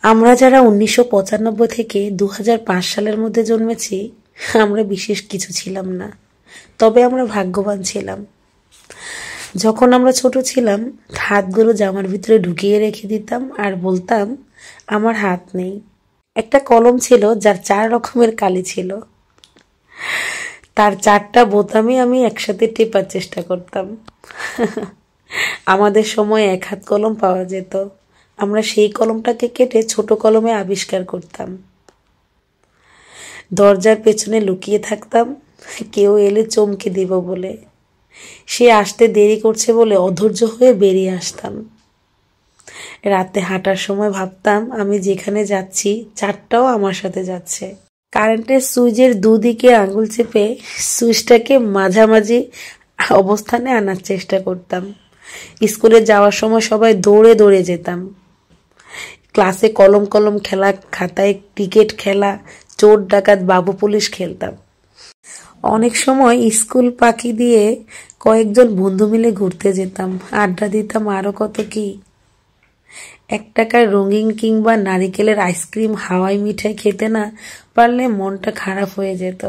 আমরা যারা 1995 থেকে 2005 সালের মধ্যে জন্মেছি, আমরা বিশেষ কিছু ছিলাম না। তবে আমরা ভাগ্যবান ছিলাম। যখন আমরা ছোট ছিলাম, হাতগুলো জামার ভিতরে ঢুকিয়ে রেখে দিতাম আর বলতাম, আমার হাত নেই। একটা কলম ছিল যার 4 রকমের কালি ছিল। তার 4টা বোতামই আমি একসাথে টেপার চেষ্টা করতাম। আমাদের সময় 1 হাত কলম পাওয়া যেত। আমরা সেই কলমটাকে কেটে ছোট কলমে আবিষ্কার করতাম। দরজার পেছনে লুকিয়ে থাকতাম, কেউ এলে চমকে দিব বলে। সে আসতে দেরি করছে বলে অধৈর্য হয়ে বেরিয়ে আসতাম। রাতে হাঁটার সময় ভাবতাম আমি যেখানে যাচ্ছি 4টাও আমার সাথে যাচ্ছে। কারেন্টের সুইচের দুদিকে আঙুল চেপে সুইচটাকে মাঝামাঝি অবস্থানে আনার চেষ্টা করতাম। স্কুলে যাওয়ার সময় সবাই দৌড়ে দৌড়ে যেতাম। ক্লাসে কলম কলম খেলা, খাতায় ক্রিকেট খেলা, চোর ডাকাত বাবু পুলিশ খেলতাম। অনেক সময় স্কুল ফাঁকি দিয়ে কয়েকজন বন্ধু মিলে ঘুরতে যেতাম, আড্ডা দিতাম, আরো কত কি। 1 টাকার রঙিন কিংবা নারিকেলের আইসক্রিম, হাওয়াই মিঠাই খেতে না পারলে মনটা খারাপ হয়ে যেত।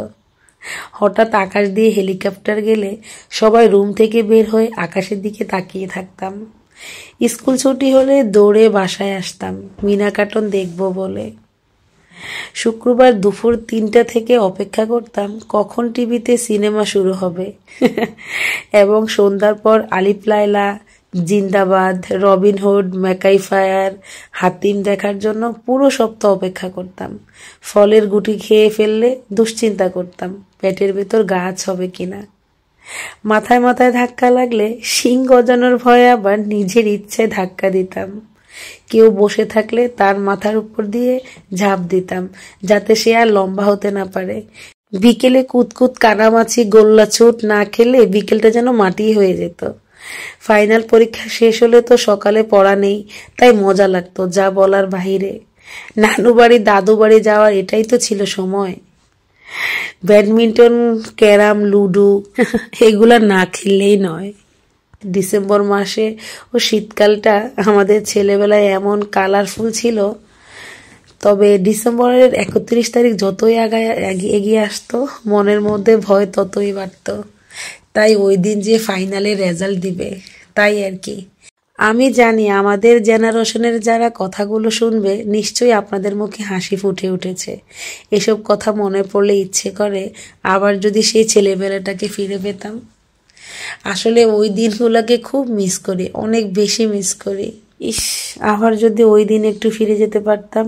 হঠাৎ আকাশ দিয়ে হেলিকপ্টার গেলে সবাই রুম থেকে বের হয়ে আকাশের দিকে তাকিয়ে থাকতাম। স্কুল ছুটি হলে দৌড়ে বাসায় আসতাম মিনা কার্টুন দেখবো বলে। শুক্রবার দুপুর 3টা থেকে অপেক্ষা করতাম কখন টিভিতে সিনেমা শুরু হবে। এবং সন্ধ্যার পর আলিফ লায়লা, জিন্দাবাদ, রবিনহুড, ম্যাকাই ফায়ার, হাতিম দেখার জন্য পুরো সপ্তাহ অপেক্ষা করতাম। ফলের গুটি খেয়ে ফেললে দুশ্চিন্তা করতাম পেটের ভেতর গাছ হবে কিনা। মাথায় মাথায় ধাক্কা লাগলে শিং গজানোর ভয়ে আবার নিজের ইচ্ছায় ধাক্কা দিতাম। কেউ বসে থাকলে তার মাথার উপর দিয়ে ঝাঁপ দিতাম যাতে সে আর লম্বা হতে না পারে। বিকেলে কুতকুত কানামাছি গোল্লা ছুট না খেলে বিকেলটা যেন মাটি হয়ে যেত। ফাইনাল পরীক্ষা শেষ হলে তো সকালে পড়া নেই, তাই মজা লাগতো যা বলার বাহিরে। নানু বাড়ি দাদু বাড়ি যাওয়ার এটাই তো ছিল সময়। ব্যাডমিন্টন, ক্যারাম, লুডো এগুলা না খেললেই নয়। ডিসেম্বর মাসে ও শীতকালটা আমাদের ছেলেবেলায় এমন কালারফুল ছিল। তবে ডিসেম্বরের 31 তারিখ যতই এগিয়ে আসতো মনের মধ্যে ভয় ততই বাড়তো। তাই ওই দিন যে ফাইনালে রেজাল্ট দিবে তাই আর কি। আমি জানি আমাদের জেনারেশনের যারা কথাগুলো শুনবে নিশ্চয়ই আপনাদের মুখে হাসি ফুটে উঠেছে। এসব কথা মনে পড়লে ইচ্ছে করে আবার যদি সেই ছেলেবেলাটাকে ফিরে পেতাম। আসলে ওই দিনগুলোকে খুব মিস করি, অনেক বেশি মিস করি। ইস, আবার যদি ওই দিন একটু ফিরে যেতে পারতাম।